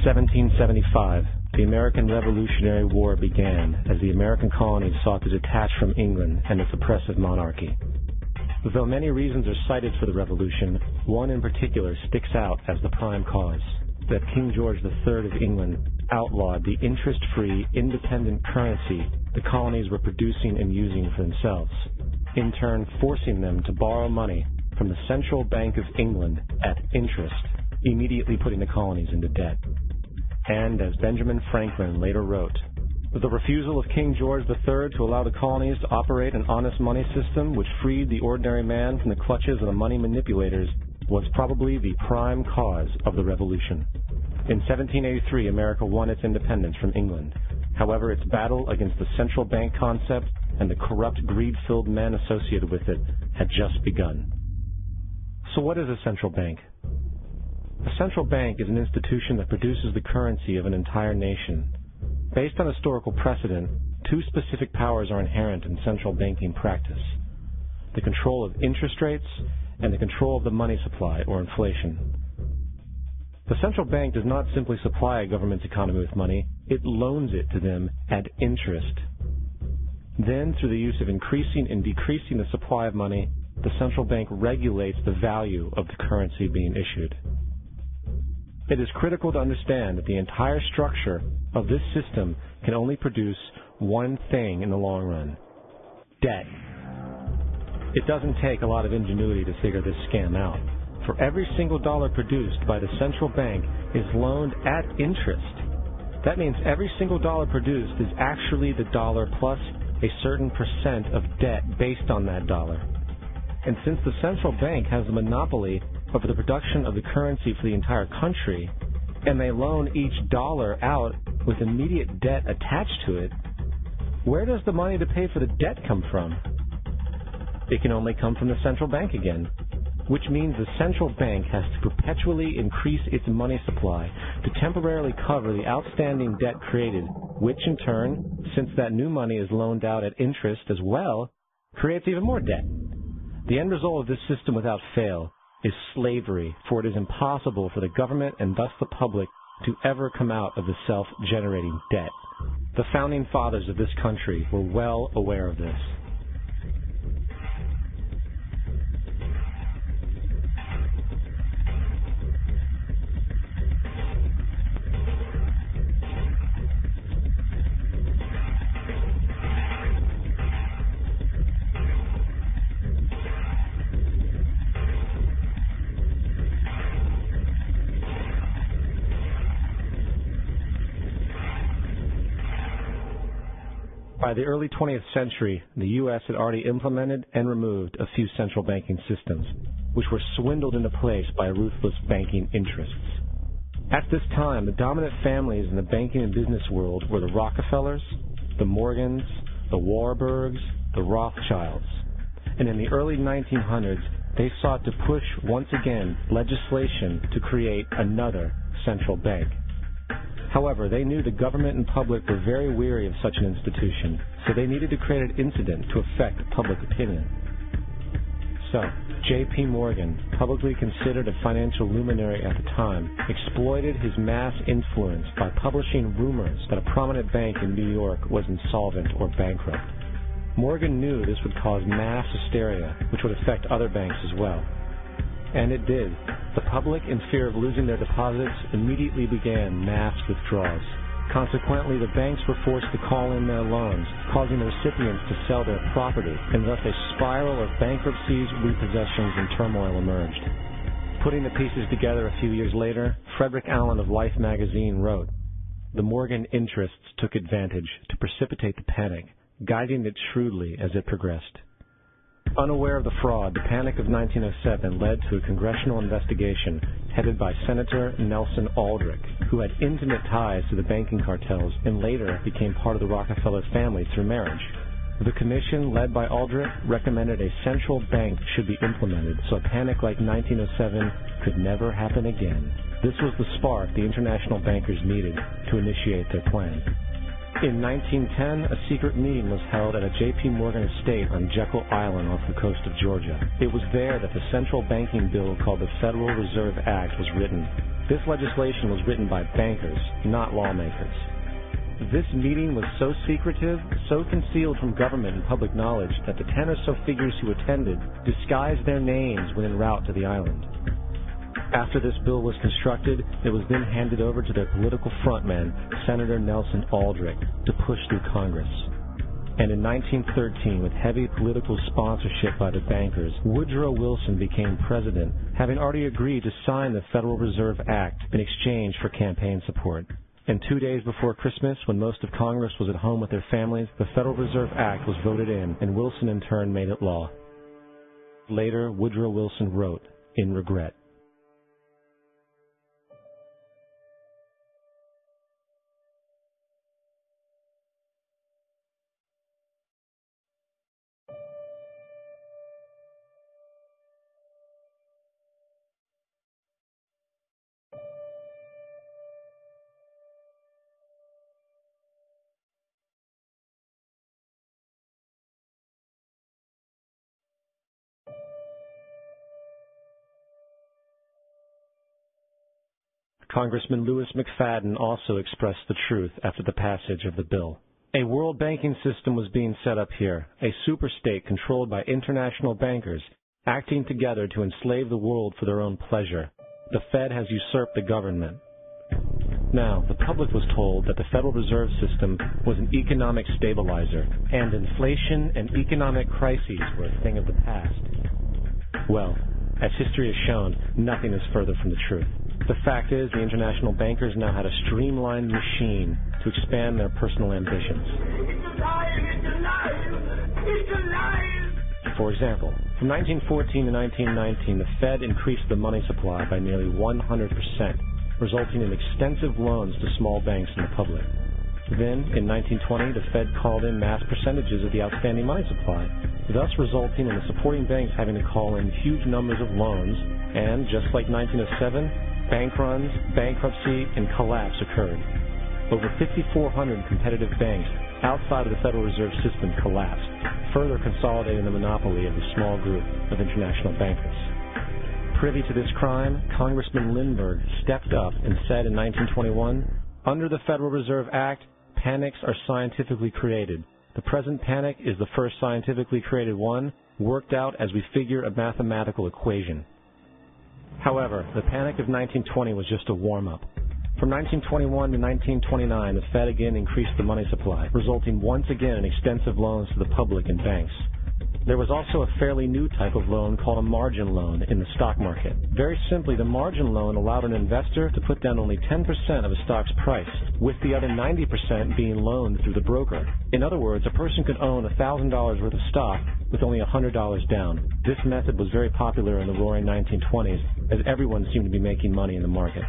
1775, the American Revolutionary War began as the American colonies sought to detach from England and its oppressive monarchy. Though many reasons are cited for the revolution, one in particular sticks out as the prime cause: that King George III of England outlawed the interest-free, independent currency the colonies were producing and using for themselves, in turn forcing them to borrow money from the Central Bank of England at interest, immediately putting the colonies into debt. And as Benjamin Franklin later wrote, the refusal of King George III to allow the colonies to operate an honest money system which freed the ordinary man from the clutches of the money manipulators was probably the prime cause of the revolution. In 1783, America won its independence from England. However, its battle against the central bank concept and the corrupt, greed-filled men associated with it had just begun. So what is a central bank? A central bank is an institution that produces the currency of an entire nation. Based on historical precedent, two specific powers are inherent in central banking practice: the control of interest rates and the control of the money supply, or inflation. The central bank does not simply supply a government's economy with money, it loans it to them at interest. Then, through the use of increasing and decreasing the supply of money, the central bank regulates the value of the currency being issued. It is critical to understand that the entire structure of this system can only produce one thing in the long run: debt. It doesn't take a lot of ingenuity to figure this scam out. For every single dollar produced by the central bank is loaned at interest. That means every single dollar produced is actually the dollar plus a certain percent of debt based on that dollar. And since the central bank has the monopoly over the production of the currency for the entire country, and they loan each dollar out with immediate debt attached to it, where does the money to pay for the debt come from? It can only come from the central bank again, which means the central bank has to perpetually increase its money supply to temporarily cover the outstanding debt created, which in turn, since that new money is loaned out at interest as well, creates even more debt. The end result of this system without fail is slavery, for it is impossible for the government and thus the public to ever come out of the self-generating debt. The founding fathers of this country were well aware of this. By the early 20th century, the U.S. had already implemented and removed a few central banking systems, which were swindled into place by ruthless banking interests. At this time, the dominant families in the banking and business world were the Rockefellers, the Morgans, the Warburgs, the Rothschilds. And in the early 1900s, they sought to push once again legislation to create another central bank. However, they knew the government and public were very weary of such an institution, so they needed to create an incident to affect public opinion. So, J.P. Morgan, publicly considered a financial luminary at the time, exploited his mass influence by publishing rumors that a prominent bank in New York was insolvent or bankrupt. Morgan knew this would cause mass hysteria, which would affect other banks as well. And it did. The public, in fear of losing their deposits, immediately began mass withdrawals. Consequently, the banks were forced to call in their loans, causing the recipients to sell their property, and thus a spiral of bankruptcies, repossessions, and turmoil emerged. Putting the pieces together a few years later, Frederick Allen of Life magazine wrote, "The Morgan interests took advantage to precipitate the panic, guiding it shrewdly as it progressed." Unaware of the fraud, the panic of 1907 led to a congressional investigation headed by Senator Nelson Aldrich, who had intimate ties to the banking cartels and later became part of the Rockefeller family through marriage. The commission, led by Aldrich, recommended a central bank should be implemented so a panic like 1907 could never happen again. This was the spark the international bankers needed to initiate their plan. In 1910, a secret meeting was held at a J.P. Morgan estate on Jekyll Island off the coast of Georgia. It was there that the central banking bill called the Federal Reserve Act was written. This legislation was written by bankers, not lawmakers. This meeting was so secretive, so concealed from government and public knowledge that the 10 or so figures who attended disguised their names when en route to the island. After this bill was constructed, it was then handed over to their political frontman, Senator Nelson Aldrich, to push through Congress. And in 1913, with heavy political sponsorship by the bankers, Woodrow Wilson became president, having already agreed to sign the Federal Reserve Act in exchange for campaign support. And 2 days before Christmas, when most of Congress was at home with their families, the Federal Reserve Act was voted in, and Wilson in turn made it law. Later, Woodrow Wilson wrote, in regret, Congressman Lewis McFadden also expressed the truth after the passage of the bill. A world banking system was being set up here, a superstate controlled by international bankers, acting together to enslave the world for their own pleasure. The Fed has usurped the government. Now, the public was told that the Federal Reserve System was an economic stabilizer, and inflation and economic crises were a thing of the past. Well, as history has shown, nothing is further from the truth. The fact is, the international bankers now had a streamlined machine to expand their personal ambitions. It's alive! It's alive! It's alive! For example, from 1914 to 1919, the Fed increased the money supply by nearly 100%, resulting in extensive loans to small banks and the public. Then, in 1920, the Fed called in mass percentages of the outstanding money supply, thus resulting in the supporting banks having to call in huge numbers of loans, and, just like 1907, bank runs, bankruptcy, and collapse occurred. Over 5,400 competitive banks outside of the Federal Reserve System collapsed, further consolidating the monopoly of the small group of international bankers. Privy to this crime, Congressman Lindbergh stepped up and said in 1921, "Under the Federal Reserve Act, panics are scientifically created. The present panic is the first scientifically created one, worked out as we figure a mathematical equation." However, the panic of 1920 was just a warm-up. From 1921 to 1929, the Fed again increased the money supply, resulting once again in extensive loans to the public and banks. There was also a fairly new type of loan called a margin loan in the stock market. Very simply, the margin loan allowed an investor to put down only 10% of a stock's price, with the other 90% being loaned through the broker. In other words, a person could own $1,000 worth of stock with only $100 down. This method was very popular in the roaring 1920s, as everyone seemed to be making money in the market.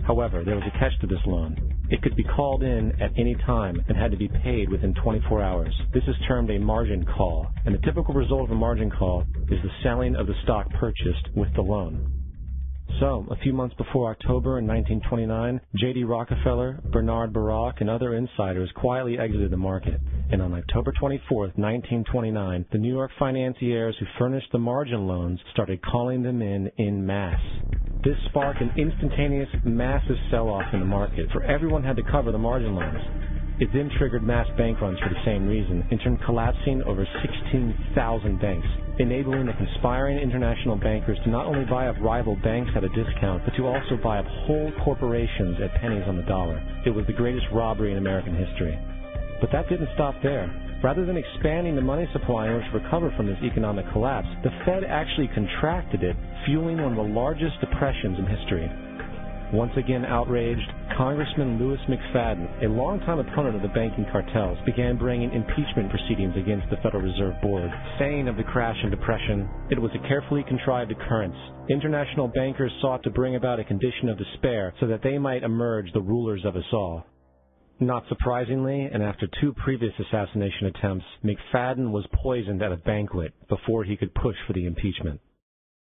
However, there was a catch to this loan. It could be called in at any time and had to be paid within 24 hours. This is termed a margin call, and the typical result of a margin call is the selling of the stock purchased with the loan. So, a few months before October in 1929, J.D. Rockefeller, Bernard Baruch, and other insiders quietly exited the market. And on October 24, 1929, the New York financiers who furnished the margin loans started calling them in masse. This sparked an instantaneous, massive sell-off in the market, for everyone had to cover the margin loans. It then triggered mass bank runs for the same reason, in turn collapsing over 16,000 banks, enabling the conspiring international bankers to not only buy up rival banks at a discount, but to also buy up whole corporations at pennies on the dollar. It was the greatest robbery in American history. But that didn't stop there. Rather than expanding the money supply in order to recover from this economic collapse, the Fed actually contracted it, fueling one of the largest depressions in history. Once again outraged, Congressman Lewis McFadden, a longtime opponent of the banking cartels, began bringing impeachment proceedings against the Federal Reserve Board, saying of the crash and depression, "It was a carefully contrived occurrence. International bankers sought to bring about a condition of despair so that they might emerge the rulers of us all." Not surprisingly, and after 2 previous assassination attempts, McFadden was poisoned at a banquet before he could push for the impeachment.